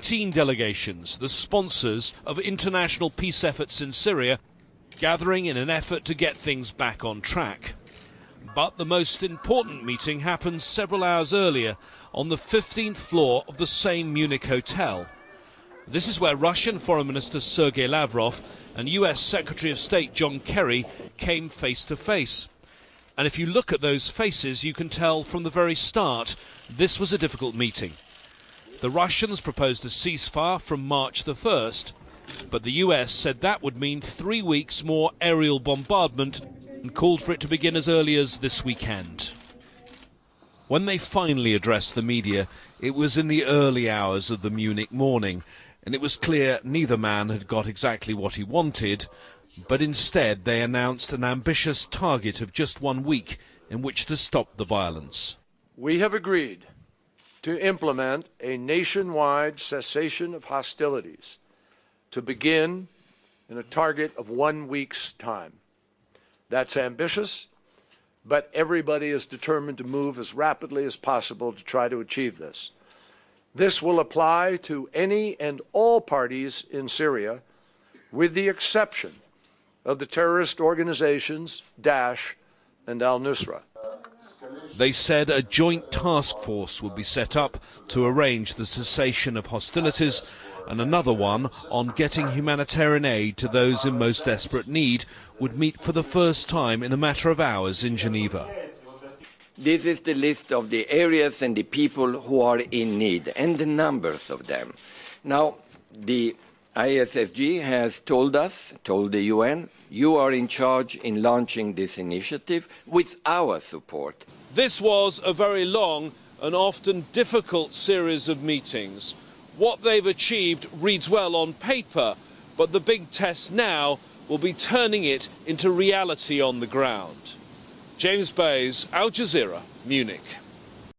18 delegations, the sponsors of international peace efforts in Syria, gathering in an effort to get things back on track. But the most important meeting happened several hours earlier on the 15th floor of the same Munich hotel. This is where Russian Foreign Minister Sergei Lavrov and US Secretary of State John Kerry came face to face. And if you look at those faces, you can tell from the very start this was a difficult meeting. The Russians proposed a ceasefire from March the 1st, but the US said that would mean 3 weeks more aerial bombardment and called for it to begin as early as this weekend. When they finally addressed the media, it was in the early hours of the Munich morning, and it was clear neither man had got exactly what he wanted, but instead they announced an ambitious target of just 1 week in which to stop the violence. We have agreed to implement a nationwide cessation of hostilities to begin in a target of 1 week's time. That's ambitious, but everybody is determined to move as rapidly as possible to try to achieve this. This will apply to any and all parties in Syria, with the exception of the terrorist organizations Daesh and al-Nusra. They said a joint task force would be set up to arrange the cessation of hostilities, and another one on getting humanitarian aid to those in most desperate need would meet for the first time in a matter of hours in Geneva. This is the list of the areas and the people who are in need, and the numbers of them. Now, the ISSG has told the UN, you are in charge in launching this initiative with our support. This was a very long and often difficult series of meetings. What they've achieved reads well on paper, but the big test now will be turning it into reality on the ground. James Bays, Al Jazeera, Munich.